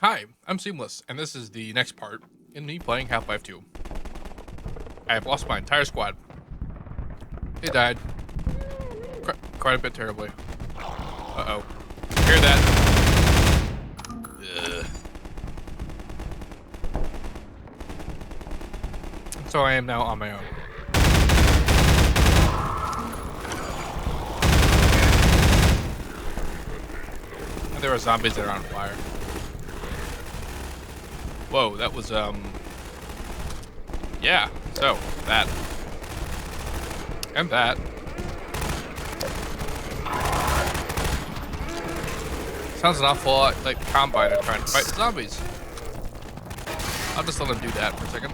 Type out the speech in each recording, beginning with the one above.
Hi, I'm Seamless, and this is the next part in me playing Half-Life 2. I have lost my entire squad. They died. Quite a bit terribly. Uh-oh. Hear that? Ugh. So I am now on my own. And there are zombies that are on fire. Whoa, that was, yeah, so, that. And that. Sounds an awful lot like Combine trying to fight zombies. I'll just let them do that for a second.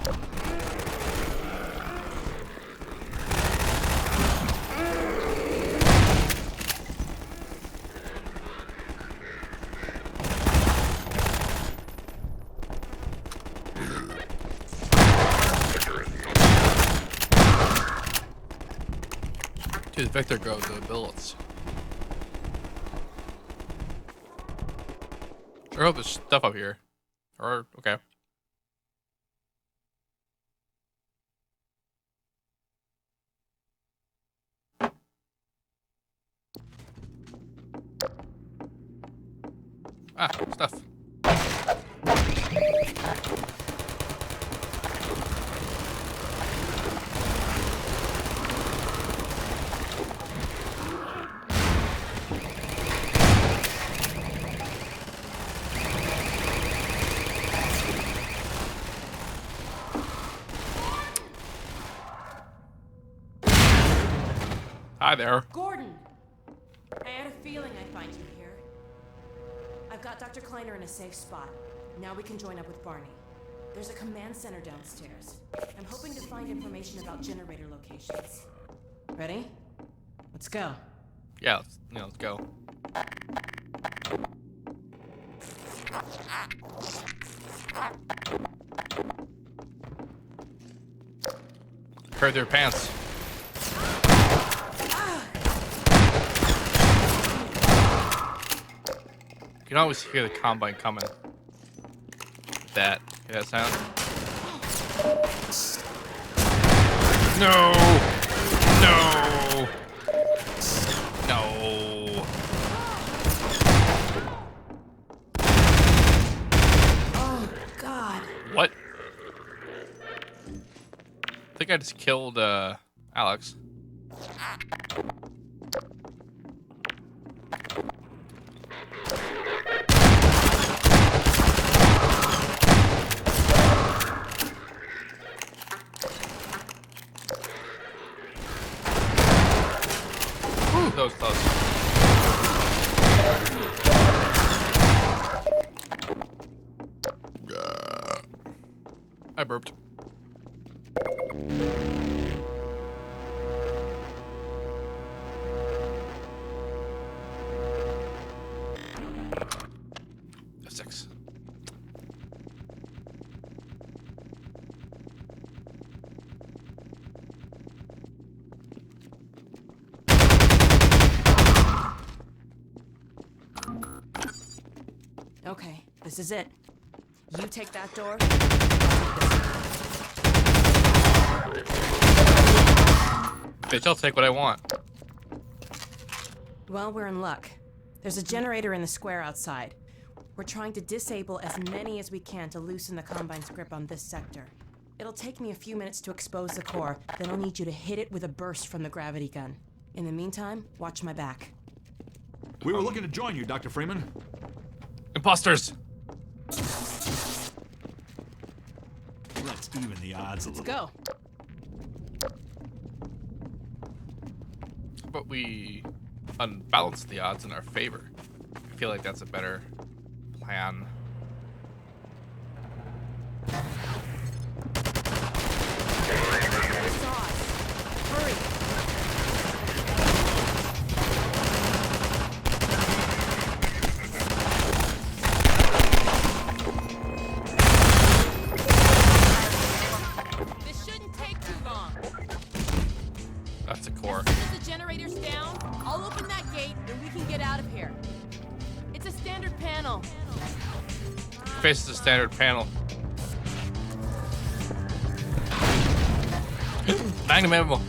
Dude, Victor go the billets. I hope there's stuff up here. Or, okay. Ah, stuff. Hi there. Gordon! I had a feeling I'd find you here. I've got Dr. Kleiner in a safe spot. Now we can join up with Barney. There's a command center downstairs. I'm hoping to find information about generator locations. Ready? Let's go. Yeah, let's go. Heard their pants. You can always hear the Combine coming. Hear that sound? No! No! No! Oh, God. What? I think I just killed, Alex. That was close. I burped. F6. Okay, this is it. You take that door. Bitch, I'll take what I want. Well, we're in luck. There's a generator in the square outside. We're trying to disable as many as we can to loosen the Combine's grip on this sector. It'll take me a few minutes to expose the core, then I'll need you to hit it with a burst from the gravity gun. In the meantime, watch my back. We were looking to join you, Dr. Freeman. Imposters! Let's even the odds a Let's little. go. But we unbalance the odds in our favor. I feel like that's a better plan. Hurry. This shouldn't take too long. That's a core. As soon as the generator's down, I'll open that gate and we can get out of here. It's a standard panel. faces the standard panel. Magnum ammo.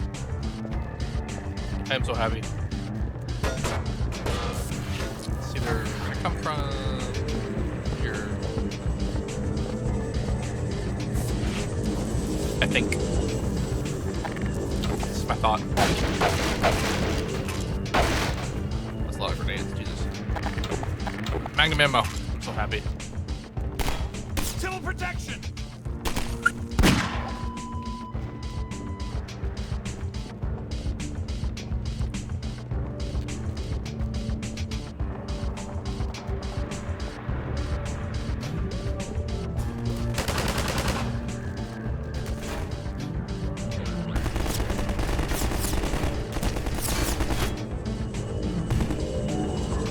I am so happy. It's either gonna come from here. I think. This is my thought. That's a lot of grenades, Jesus. Magnum ammo. I'm so happy. Civil protection!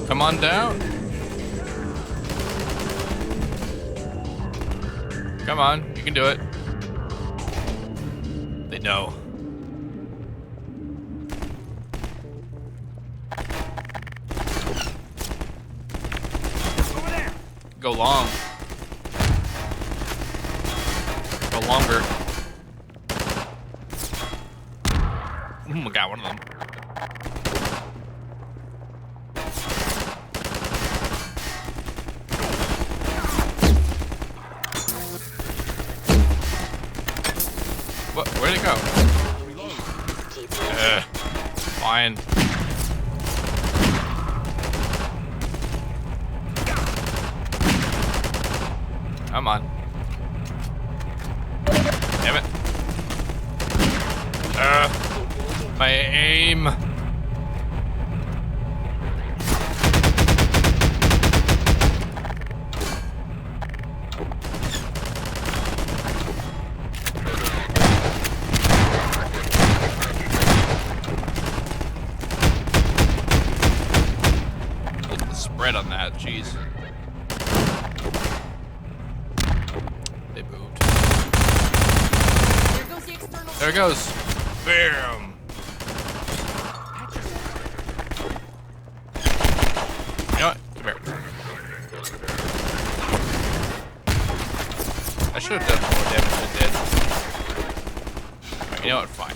Come on down. Come on, you can do it. They know. Over there! Go long. Go longer. Oh my god, one of them. What? Where'd it go? Fine. Come on. Damn it. My aim. On that, jeez. They moved. There goes the external. There it goes. Bam. You know what? Come here. I should have done more damage than I did. Alright, you know what? Fine.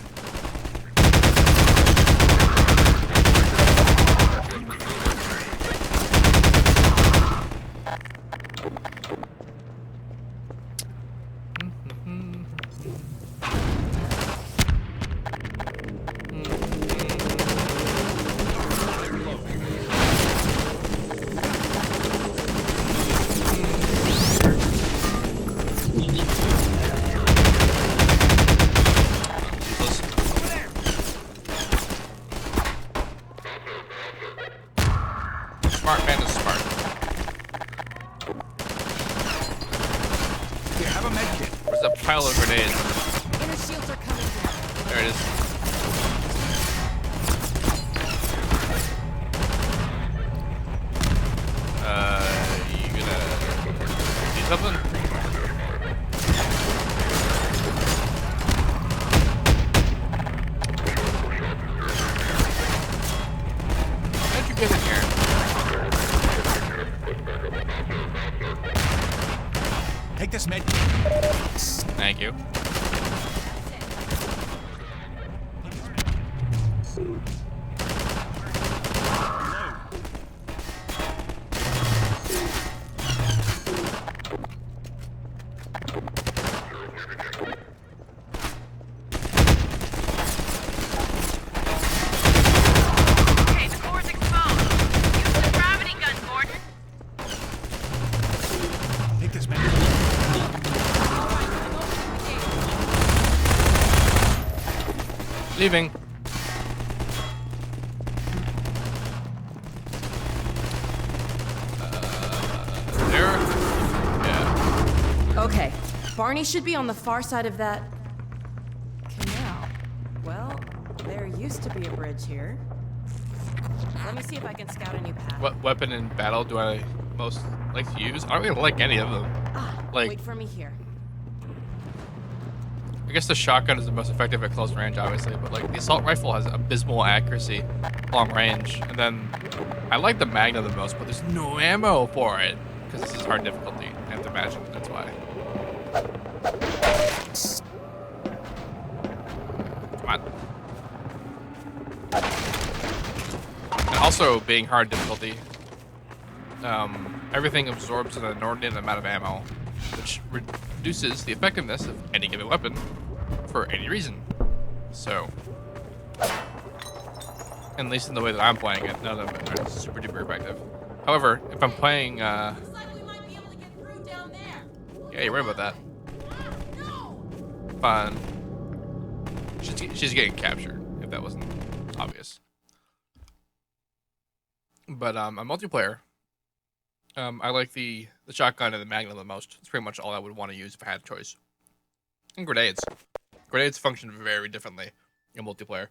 Smart man is smart. Here, have a med kit. Where's that pile of grenades? Inner shields are coming down. There it is. You gonna see something? How'd you get in here? Take this med kit. Thank you. Okay, the board's exposed. Use the gravity gun, Gordon. Take this med kit. Leaving. There? Yeah. Okay, Barney should be on the far side of that canal. Well, there used to be a bridge here. Let me see if I can scout a new path. What weapon in battle do I most like to use? I don't really like any of them. Like, Wait for me here. I guess the shotgun is the most effective at close range, obviously, but like the assault rifle has abysmal accuracy, long range, and then I like the Magnum the most, but there's no ammo for it. because this is hard difficulty. I have to imagine that's why. Come on. And also, being hard difficulty, everything absorbs an inordinate amount of ammo, which reduces the effectiveness of any given weapon for any reason. So, at least in the way that I'm playing it, none of them are super duper effective. However, if I'm playing, Looks like we might be able to get through down there. yeah, you're right about that. No! Fine. She's getting captured, if that wasn't obvious. But on multiplayer, I like the shotgun and the Magnum the most. It's pretty much all I would want to use if I had a choice. And grenades. Grenades function very differently in multiplayer.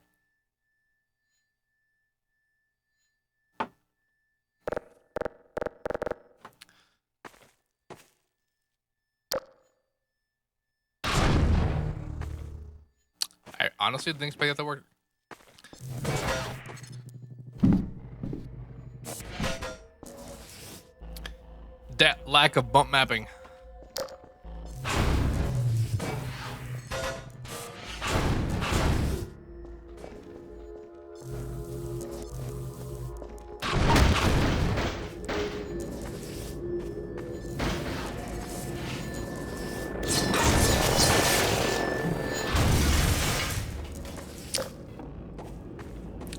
I honestly didn't expect that to work. That lack of bump mapping.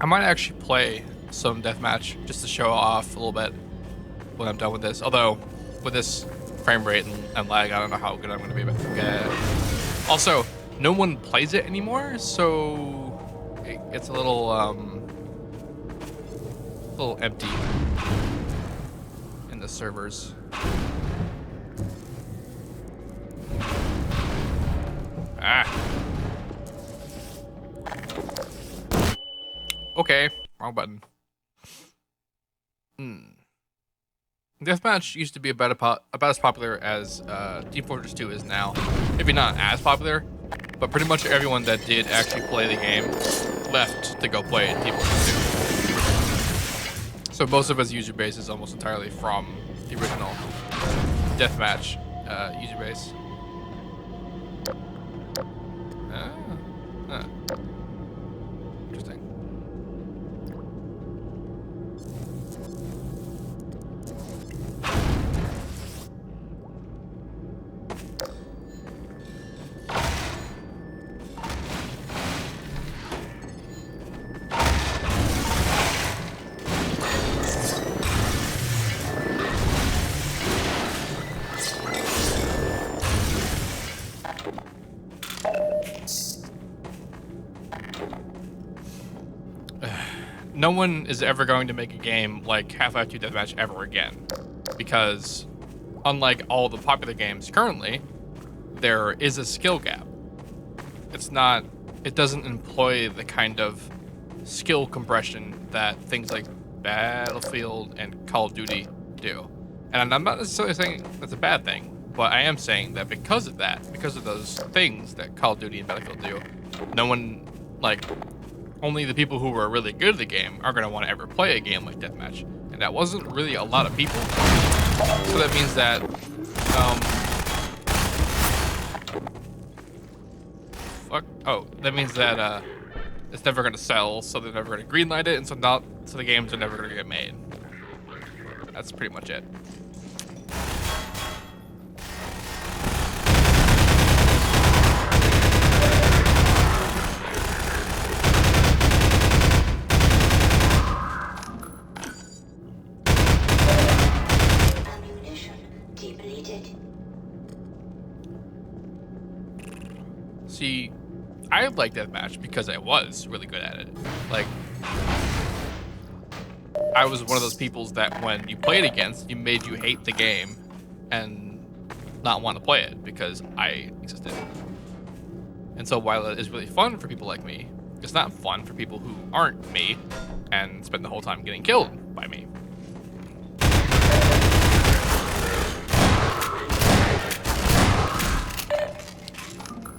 I might actually play some deathmatch just to show off a little bit when I'm done with this. Although, with this frame rate and lag, I don't know how good I'm going to be able to get at it. Also, no one plays it anymore, so it's a little empty in the servers. Ah. Okay, wrong button. Deathmatch used to be about as popular as Team Fortress 2 is now. Maybe not as popular, but pretty much everyone that did actually play the game left to go play Team Fortress 2. So most of its user base is almost entirely from the original Deathmatch user base. Interesting. No one is ever going to make a game like Half-Life 2 Deathmatch ever again, because unlike all the popular games currently, there is a skill gap. It doesn't employ the kind of skill compression that things like Battlefield and Call of Duty do. And I'm not necessarily saying that's a bad thing, but I am saying that because of those things that Call of Duty and Battlefield do, no one, only the people who were really good at the game are going to want to ever play a game like Deathmatch. And that wasn't really a lot of people. So that means that, that means that, it's never going to sell, so they're never going to greenlight it, and so the games are never going to get made. That's pretty much it. See, I liked Deathmatch because I was really good at it. I was one of those people that when you played against, you made you hate the game and not want to play it because I existed. And so while it is really fun for people like me, it's not fun for people who aren't me and spend the whole time getting killed by me.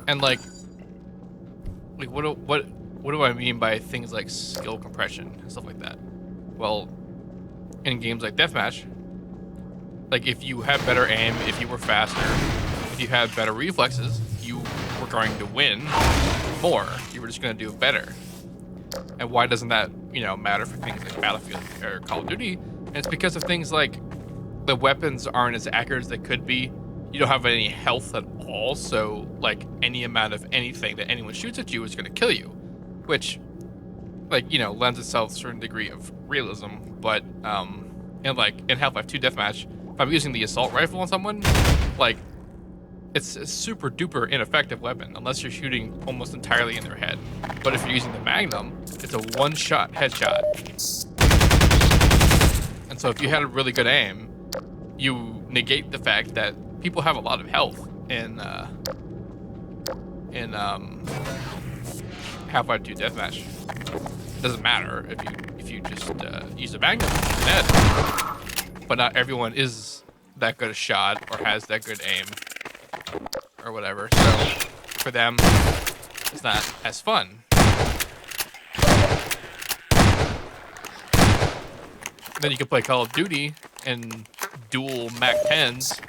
And what do I mean by things like skill compression and stuff like that? Well, in games like Deathmatch, Like, if you had better aim, if you were faster, if you had better reflexes, you were going to win more. You were just going to do it better. And why doesn't that, matter for things like Battlefield or Call of Duty? And it's because of things like the weapons aren't as accurate as they could be. You don't have any health at all, so like any amount of anything that anyone shoots at you is going to kill you, which, lends itself to a certain degree of realism. But in Half-Life 2 Deathmatch, if I'm using the assault rifle on someone, like, it's a super duper ineffective weapon unless you're shooting almost entirely in their head. But if you're using the Magnum, it's a one-shot headshot. And so if you had a really good aim, you negate the fact that people have a lot of health in Half-Life 2 Deathmatch. It doesn't matter if you just use the Magnum, you're dead. But not everyone is that good a shot or has that good aim or whatever. So for them, it's not as fun. Then you can play Call of Duty and dual MAC-10s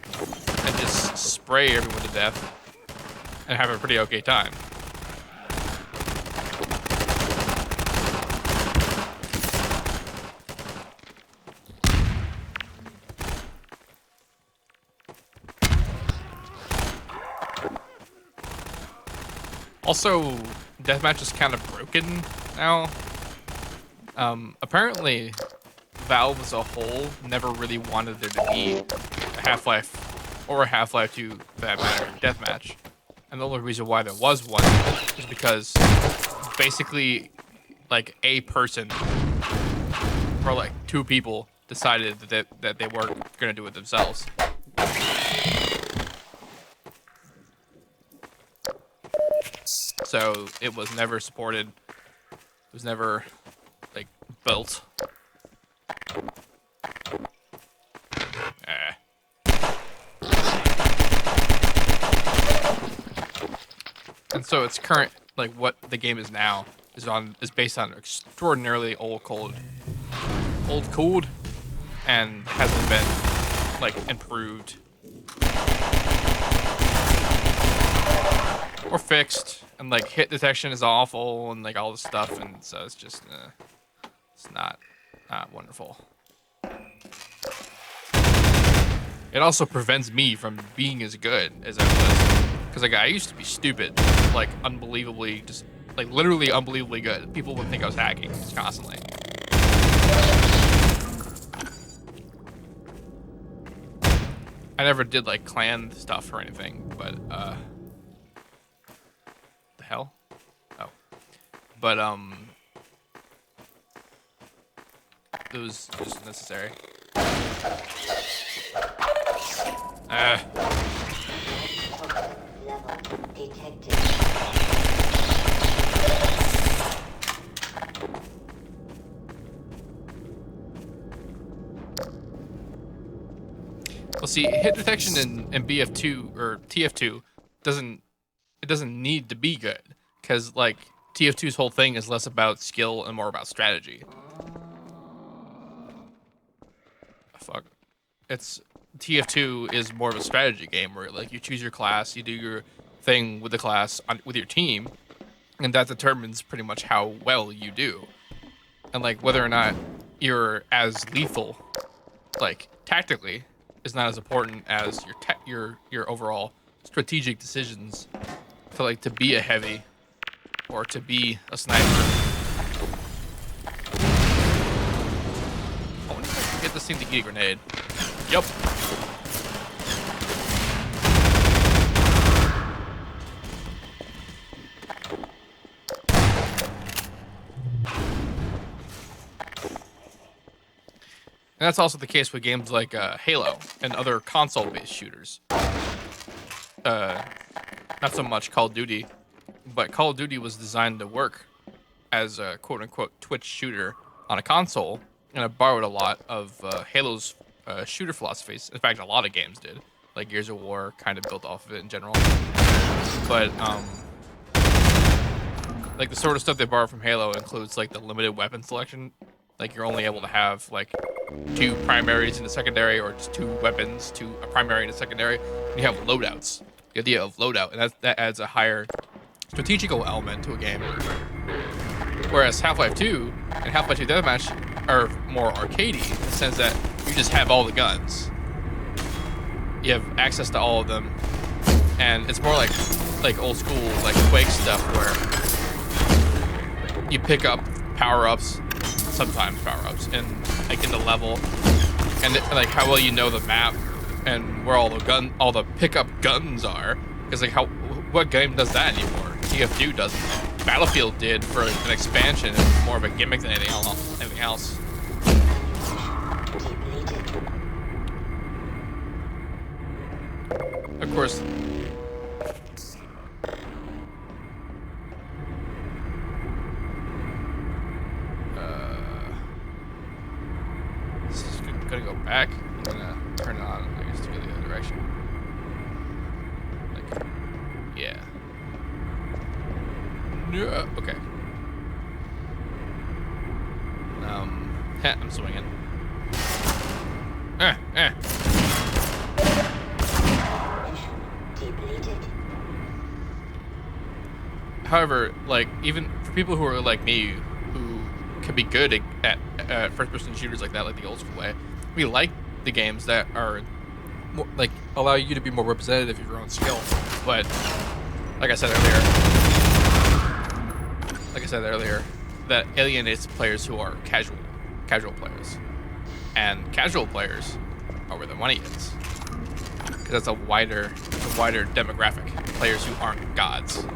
and just spray everyone to death and have a pretty okay time. Also, Deathmatch is kind of broken now. Apparently, Valve as a whole never really wanted there to be a Half-Life, or a Half-Life 2 for that matter, Deathmatch. And the only reason why there was one is because basically, like, a person, or like two people, decided that they weren't going to do it themselves. So it was never supported. It was never, like, built. And so its current, like, what the game is now is based on extraordinarily old code, and hasn't been, like, improved or fixed, and like hit detection is awful and like all this stuff, and so it's just it's not wonderful. It also prevents me from being as good as I was, because like I used to be stupid, like unbelievably, just like literally unbelievably good. People would think I was hacking just constantly. I never did like clan stuff or anything, but the hell? Oh. But it was just necessary. Level detected. Well, see, hit detection in BF2 or TF2 doesn't need to be good, because like TF2's whole thing is less about skill and more about strategy. Fuck. It's TF2 is more of a strategy game where like you choose your class, you do your thing with the class with your team, and that determines pretty much how well you do, and like whether or not you're as lethal, like tactically, is not as important as your overall strategic decisions to be a heavy or to be a sniper. I wonder if I can get this thing to eat a grenade. Yup. And that's also the case with games like Halo and other console-based shooters. Not so much Call of Duty, but Call of Duty was designed to work as a quote-unquote Twitch shooter on a console, and it borrowed a lot of Halo's shooter philosophies. In fact, a lot of games did. Like Gears of War kind of built off of it in general. But like the sort of stuff they borrow from Halo includes like the limited weapon selection. Like you're only able to have like 2 primaries in the secondary, or just 2 weapons, a primary and a secondary. And you have loadouts. The idea of loadout, and that adds a higher strategical element to a game. Whereas Half-Life 2 and Half-Life 2 Deathmatch are more arcadey in the sense that you just have all the guns. You have access to all of them, and it's more like old school like Quake stuff where you pick up power-ups, sometimes power-ups, and like in the level, and like how well you know the map and where all the pickup guns are. Because like what game does that anymore? TF2 doesn't. Battlefield did for an expansion. It's more of a gimmick than anything else. Of course. This is gonna go back. I'm gonna turn it on, I guess, to go the other direction. Like, yeah. No, okay. I'm swinging. However, like, even for people who are like me, who can be good at first-person shooters like that, like the old school way, we like the games that are more, like, allow you to be more representative of your own skill. But like I said earlier, that alienates players who are casual players, and casual players are where the money is, because that's a wider demographic. Players who aren't gods.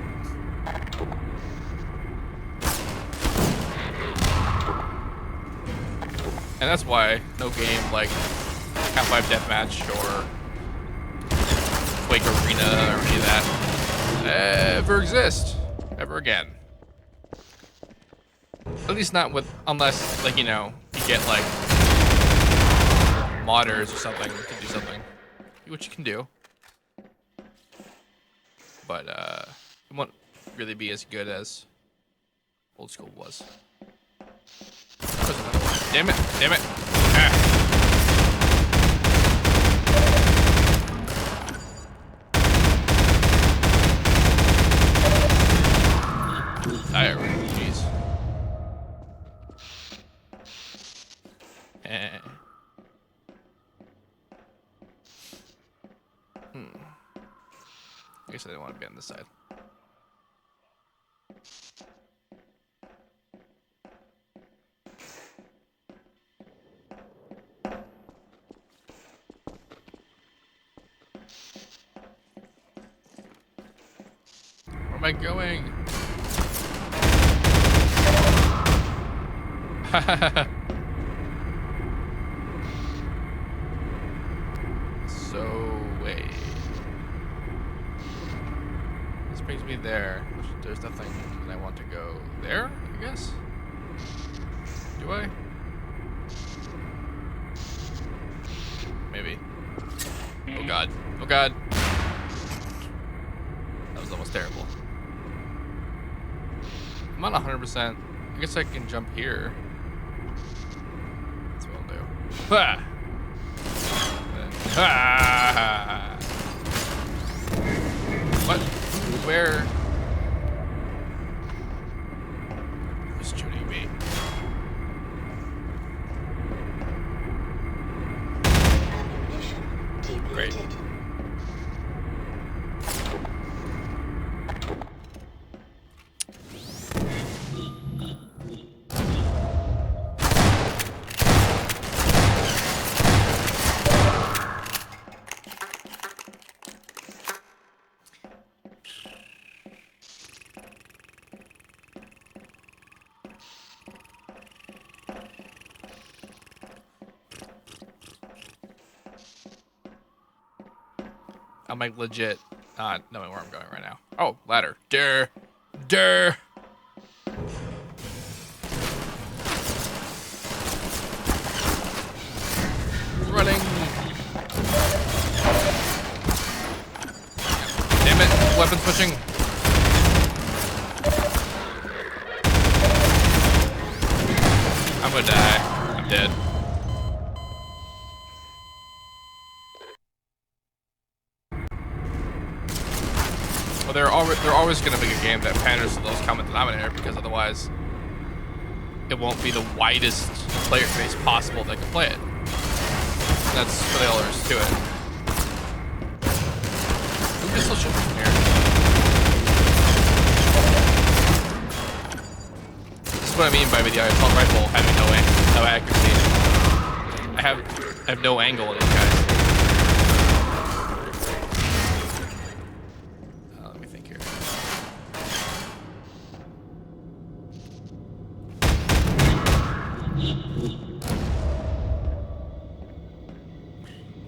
And that's why no game like Half-Life Deathmatch or Quake Arena or any of that ever exist ever again. At least not unless, like, you know, you get like modders or something to do something, which you can do, but it won't really be as good as old school was. Damn it! Ah. Jeez. I guess I didn't want to be on this side. Where am I going? So, wait. This brings me there. There's nothing that I want to go there, I guess? Do I? Maybe. Oh god. Oh god. That was almost terrible. I'm not 100%. I guess I can jump here. That's what I'll do. Ah! Ah! What? Where? Who's shooting me? Great. I'm like legit not knowing where I'm going right now. Oh, ladder. Durr. Running. Damn it. Weapon switching. I'm gonna die. I'm dead. Well, they're always gonna make a game that panders to the lowest common denominator, because otherwise it won't be the widest player base possible that can play it. That's really all there is to it. Who missile ship from here? This is what I mean by the assault rifle having no accuracy. I have no angle on these guys. Let me think here.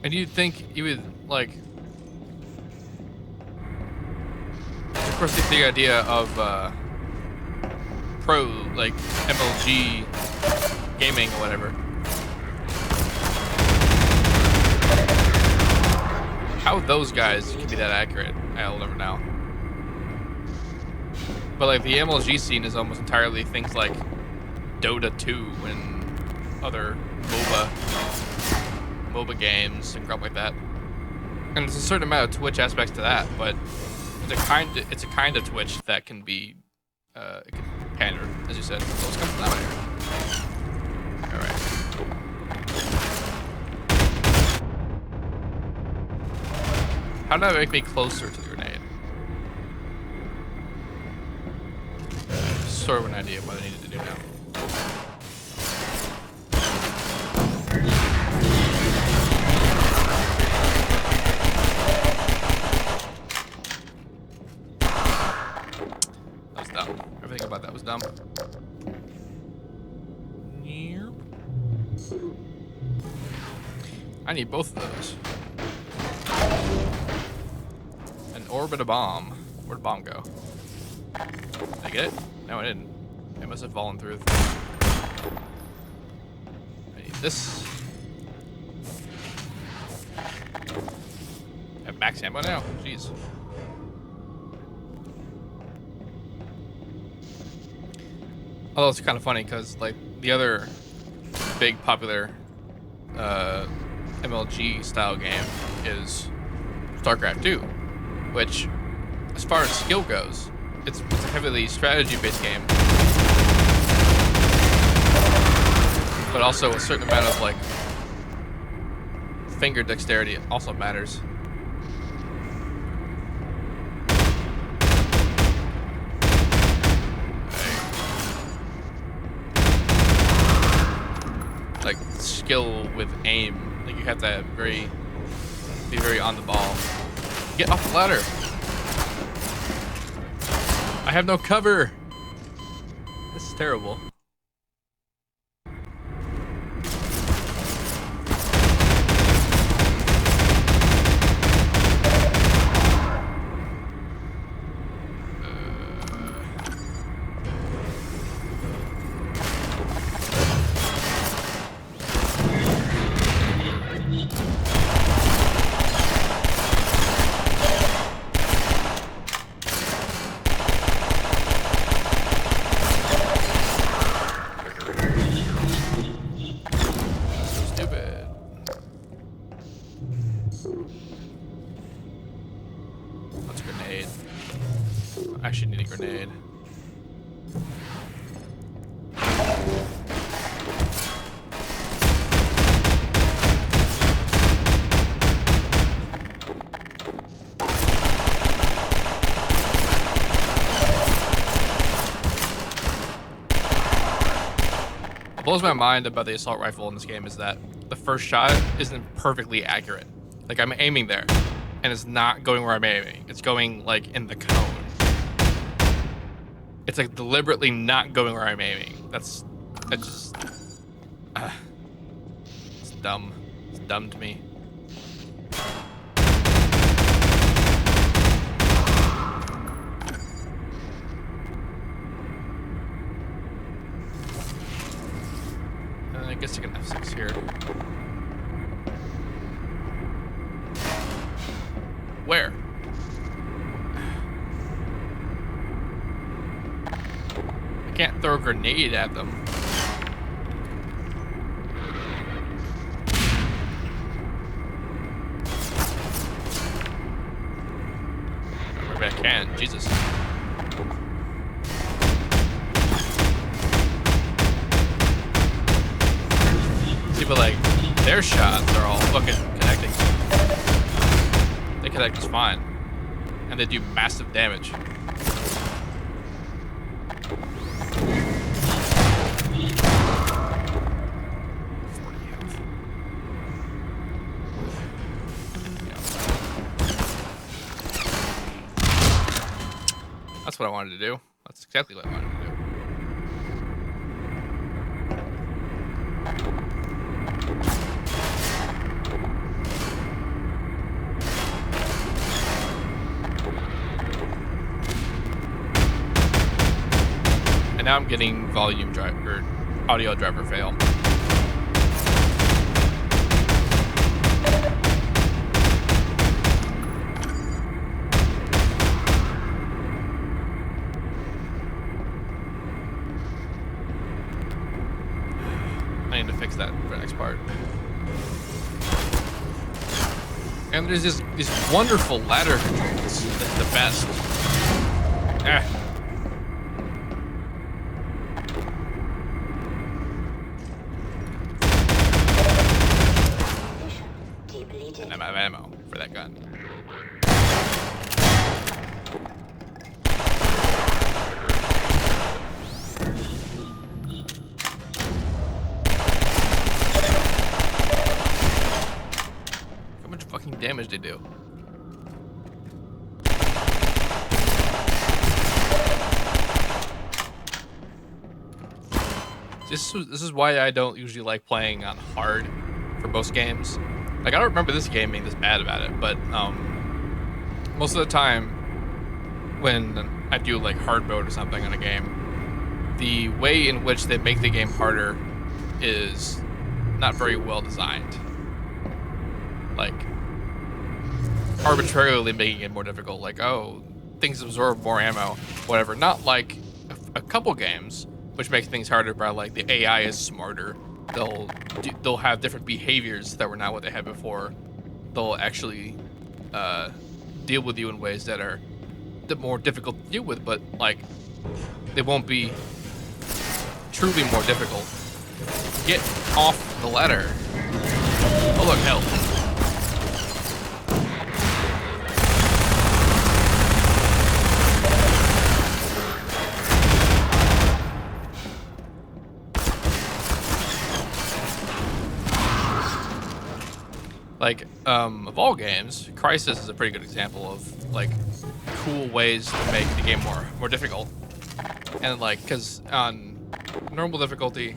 And you'd think you would, like, of course, the idea of pro, like, MLG gaming or whatever. How those guys can be that accurate, I'll never know. But, like, the MLG scene is almost entirely things like Dota 2 and other MOBA games and crap like that. And there's a certain amount of Twitch aspects to that, but it's a kind of Twitch that can be it can pander, as you said. So let's come from that way. Alright. How did that make me closer to the grenade? Sort of an idea of what I needed to do now. Everything about that was dumb. I need both of those. An orbit a bomb. Where'd the bomb go? Did I get it? No, I didn't. It must have fallen through. I need this. I have max ammo now. Jeez. Although it's kind of funny because, like, the other big popular MLG style game is StarCraft 2, which, as far as skill goes, it's a heavily strategy-based game, but also a certain amount of, like, finger dexterity also matters. Like, skill with aim, like, you have to be very on the ball. Get off the ladder. I have no cover. This is terrible. I actually need a grenade. What blows my mind about the assault rifle in this game is that the first shot isn't perfectly accurate. Like, I'm aiming there, and it's not going where I'm aiming. It's going, like, in the cone. It's, like, deliberately not going where I'm aiming. It's dumb. It's dumb to me. I guess I can F6 here. Where? I can't throw a grenade at them. I mean, I can. Jesus. See, but like, their shots are all fucking connecting. They connect just fine. And they do massive damage. That's what I wanted to do. That's exactly what I wanted to do. And now I'm getting volume driver, audio driver fail. I need to fix that for the next part. And there's these wonderful ladder controls. The best. Ah. And I'm out of ammo for that gun. How much fucking damage they do? This is why I don't usually like playing on hard for most games. Like, I don't remember this game being this bad about it, but most of the time when I do like hard mode or something on a game, the way in which they make the game harder is not very well designed. Like, arbitrarily making it more difficult. Like, oh, things absorb more ammo, whatever. Not like a couple games, which makes things harder by like the AI is smarter. They'll have different behaviors that were not what they had before. They'll actually deal with you in ways that are more difficult to deal with, but like they won't be truly more difficult. Get off the ladder. Oh look, help. Like, of all games, Crysis is a pretty good example of, like, cool ways to make the game more difficult. And, like, because on normal difficulty,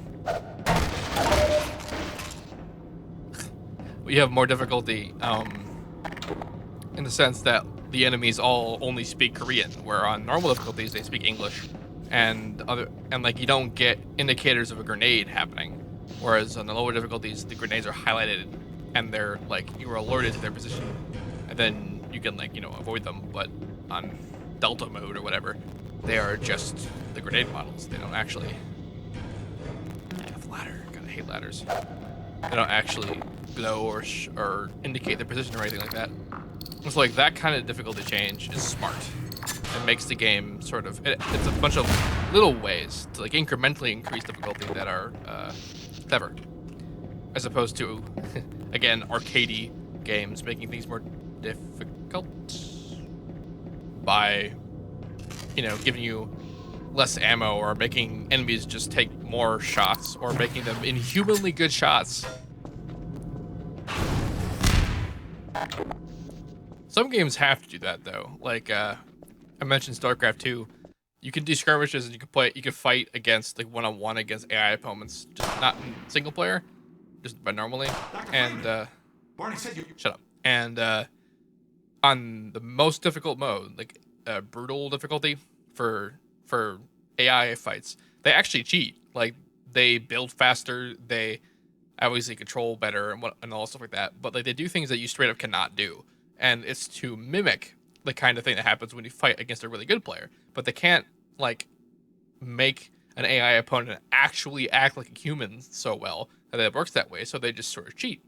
we have more difficulty, in the sense that the enemies all only speak Korean, where on normal difficulties, they speak English. And like, you don't get indicators of a grenade happening. Whereas on the lower difficulties, the grenades are highlighted and they're like, you are alerted to their position, and then you can, like, you know, avoid them. But on Delta mode or whatever, they are just the grenade models. They don't actually have ladder. Gotta hate ladders. They don't actually glow or indicate their position or anything like that. It's like that kind of difficulty change is smart. It makes the game sort of it's a bunch of little ways to like incrementally increase difficulty that are clever, as opposed to again arcadey games making things more difficult by, you know, giving you less ammo or making enemies just take more shots or making them inhumanly good shots. Some games have to do that though. Like I mentioned StarCraft 2. You can do skirmishes and you can fight against like one-on-one against AI opponents, just not in single player, just by normally. And Barney said you. shut up. And on the most difficult mode, like brutal difficulty for AI fights, they actually cheat. Like they build faster, they obviously control better and all stuff like that. But like they do things that you straight up cannot do, and it's to mimic the kind of thing that happens when you fight against a really good player. But they can't like make an AI opponent actually act like a human so well that it works that way. So they just sort of cheat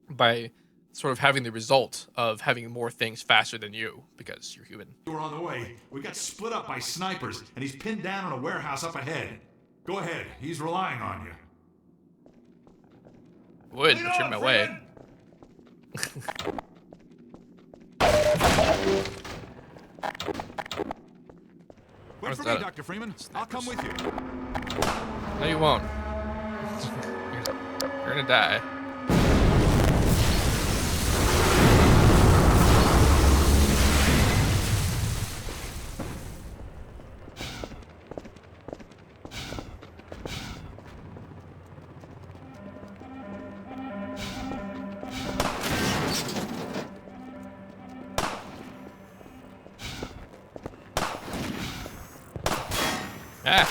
by sort of having the result of having more things faster than you because you're human. We're on the way. We got split up by snipers, and he's pinned down in a warehouse up ahead. Go ahead. He's relying on you. Would, Lead but you're in on, my way. Freeman! Wait Where's for me, that? Dr. Freeman. I'll come with you. No, you won't. You're gonna die. Ah.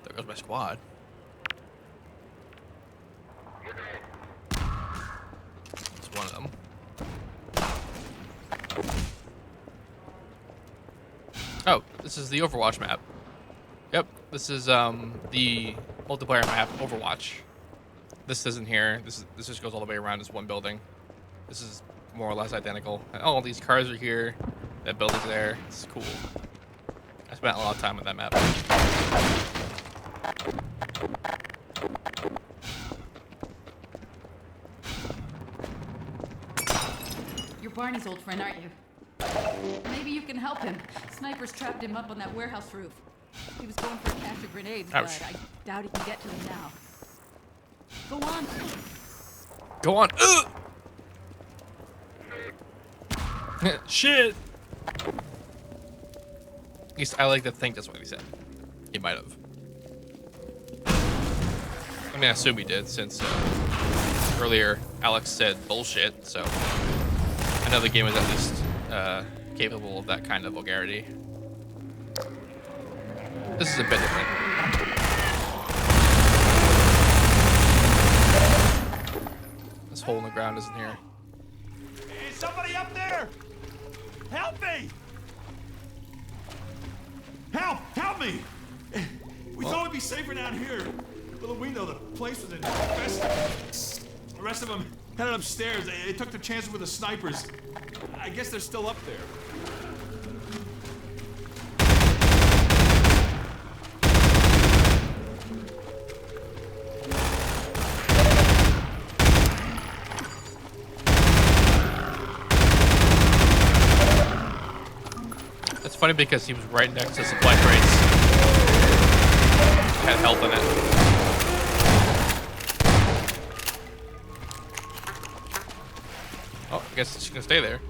There goes my squad. It's one of them. Oh, this is the Overwatch map. Yep, this is the multiplayer map, Overwatch. This isn't here. This just goes all the way around this one building. This is more or less identical. And all these cars are here. That building's there. It's cool. I spent a lot of time on that map. You're Barney's old friend, aren't you? Maybe you can help him. Snipers trapped him up on that warehouse roof. He was going for a cache of grenades, Ouch. but I doubt he can get to them now. Go on. Go on. Shit. At least I like to think that's what he said. He might have. I mean, I assume he did, since earlier Alex said bullshit, so I know the game is at least capable of that kind of vulgarity. This is a bit different. This hole in the ground isn't here. Is somebody up there? Help me! Help me! We thought it'd be safer down here. Little we know the place was infested. The rest of them headed upstairs. They took their chances with the snipers. I guess they're still up there. It's funny because he was right next to supply crates. Had health in it. Oh, I guess she's gonna stay there.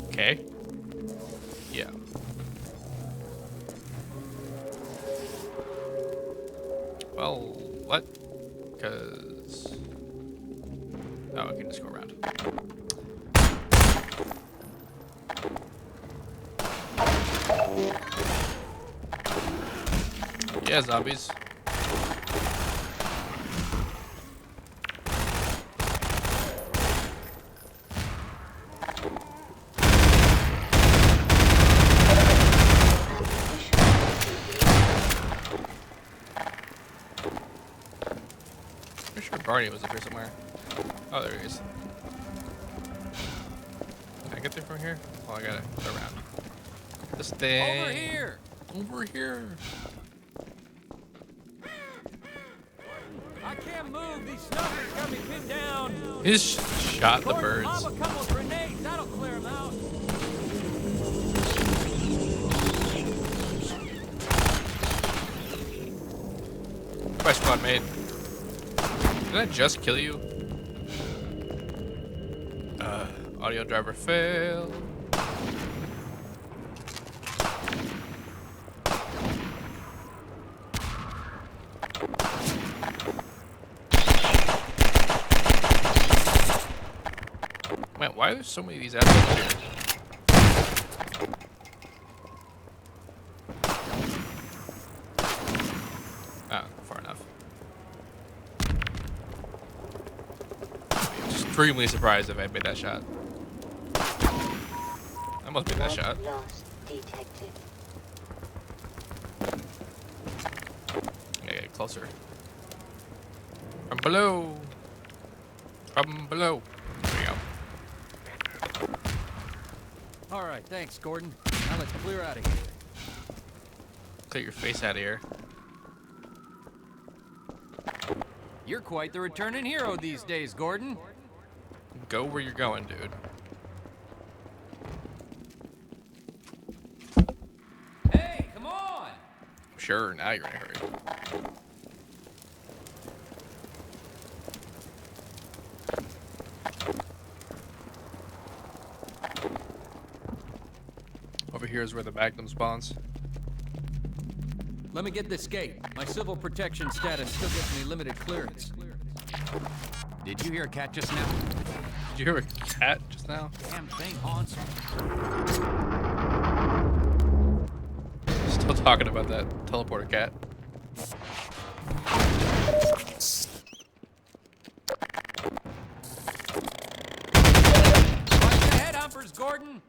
Okay. Yeah. Well, what? Because... Oh, I can just go around. Yeah, zombies. Pretty sure Barney was up here somewhere. Oh, there he is. Can I get there from here? Oh, I gotta go around. This thing. Over here! Over here. I can't move. These snuffers got me pinned down. He just shot the birds. Lob a couple of grenades. That'll clear them out. Goodbye, squad mate. Did I just kill you? Audio driver fail. Man, why are there so many of these assholes here? extremely surprised if I made that shot. I must made that shot. Lost detected. Yeah, get closer. From below. From below. There we go. All right, thanks, Gordon. Now let's clear out of here. Clear your face out of here. You're quite the returning hero these days, Gordon. Go where you're going, dude. Hey, come on! Sure, now you're in a hurry. Over here is where the Magnum spawns. Let me get this gate. My civil protection status still gives me limited clearance. Did you hear a cat just now? Did you hear a cat just now? Damn thing haunts me. Still talking about that teleporter cat. Watch the head humpers, Gordon!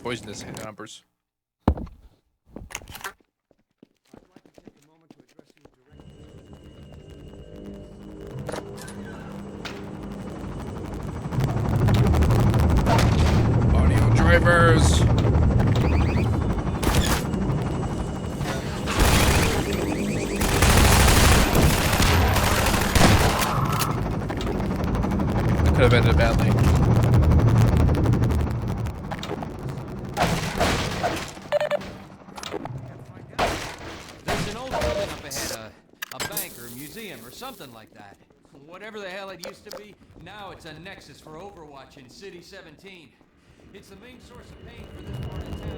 Poisonous numbers. Audio drivers. Could have ended badly. There's an old building up ahead, a bank or a museum or something like that. Whatever the hell it used to be, now it's a nexus for Overwatch in City 17. It's the main source of pain for this part of town.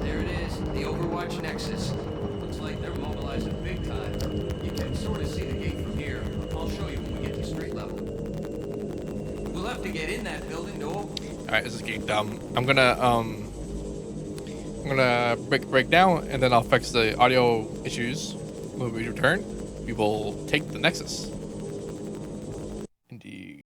There it is, the Overwatch Nexus. Looks like they're mobilizing big time. You can sort of see the gate from here. I'll show you when we get to street level. We'll have to get in that building to open. Alright, this is getting dumb. I'm gonna break down and then I'll fix the audio issues. When we return, we will take the Nexus.